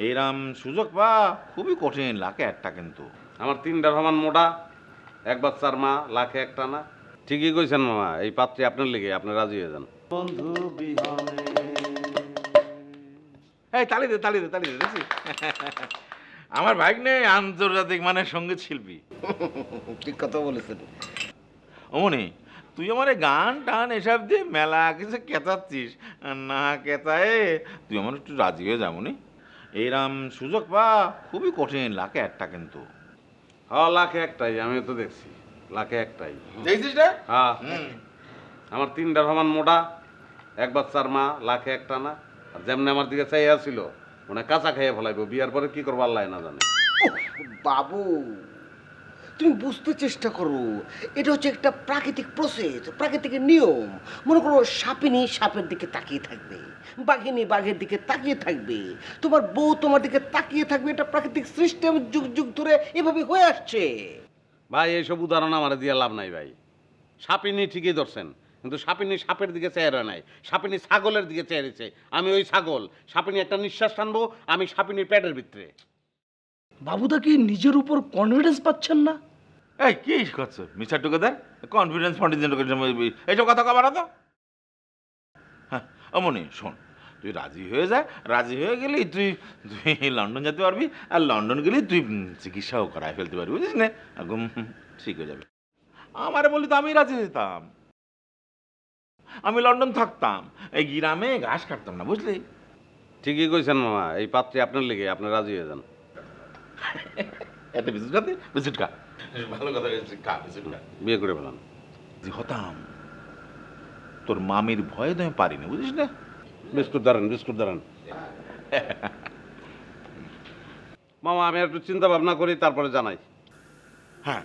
এইরকম সুযোগ পাওয়া খুবই কঠিন, লাখে একটা কিন্তু। আমার 3টা সমান মোটা, এক বাচ্চার মা, লাখে একটা না। ঠিকই কইছেন মামা, এই পাত্রী আপনার লেগে, আপনি রাজি হয়ে যান। বন্ধু বিহনে। এই তালি দে তালি দে তালি দে, দেখছিস? আমার ভাগ্নে আন্তর্জাতিক মানের সঙ্গীত শিল্পী। ঠিক কথা বলেছেন। অমনি তুই আমার গান টান এসব দিয়ে মেলা কিছু কেতাচ্ছিস, না কেতায়ে তুই আমার একটু রাজি হয়ে যাবনি। এইরকম সুযোগ পাওয়া খুবই কঠিন, লাখে একটা কিন্তু। হ্যাঁ, লাখে একটাই, আমিও তো দেখছি, লাখে একটাই। দেখছিস না? হ্যাঁ, আমার 3টা সমান মোটা, এক বাচ্চার মা, লাখে একটা না। আর যেমনি আমার দিকে চাইয়া ছিল, মানে কাঁচা খাইয়ে ফেলাইবো, বিয়ার পরে কি করবো আল্লাহ না জানে। বাবু, তুমি বুঝতে চেষ্টা করো, এটা হচ্ছে একটা প্রাকৃতিক প্রসেস, প্রাকৃতিক নিয়ম। মনে করো সাপিনী সাপের দিকে তাকিয়ে থাকবে, বাঘিনী বাঘের দিকে তাকিয়ে থাকবে, তোমার বউ তোমার দিকে তাকিয়ে থাকবে। এটা প্রাকৃতিক সিস্টেম, যুগ যুগ ধরে এভাবে হয়ে আসছে। ভাই এইসব উদাহরণ আমার দিয়ে লাভ নাই ভাই। সাপিনী ঠিকই ধরছেন, কিন্তু সাপিনী সাপের দিকে চেয়ার নাই, সাপিনী ছাগলের দিকে চেয়ারেছে। আমি ওই ছাগল, সাপিনী একটা নিঃশ্বাস টানবো, আমি সাপিনীর পেটের ভিতরে। বাবুদা কি নিজের উপর কনফিডেন্স পাচ্ছেন না? এই কি করছো মিস্টার টুগেদার? কনফিডেন্স ফন্ডিজেন্ট এইসব কথা কবার তো। হ্যাঁ অমনি শোন, তুই রাজি হয়ে যা, রাজি হয়ে গেলি তুই তুই লন্ডন যেতে পারবি, আর লন্ডন গেলে তুই চিকিৎসাও করায় ফেলতে পারবি, বুঝিস না? একদম ঠিক হয়ে যাবে। আমারে বলি তো আমি রাজি যেতাম, আমি লন্ডন থাকতাম, এই গ্রামে ঘাস কাটতাম না, বুঝলি? ঠিকই কইছেন মামা, এই পাত্রী আপনার লেগে, আপনি রাজি হয়ে যান। একটা বিস্কুট খাতে, বিস্কুট খা, ভালো কথা খা, বিস্কুট খা। বিয়ে করে ফেলান। যে হতাম, তোর মামির ভয়ে তো আমি পারি না, বুঝিস না? বিস্কুট দাঁড়ান, বিস্কুট দাঁড়ান। মামা আমি একটু চিন্তা ভাবনা করি, তারপরে জানাই। হ্যাঁ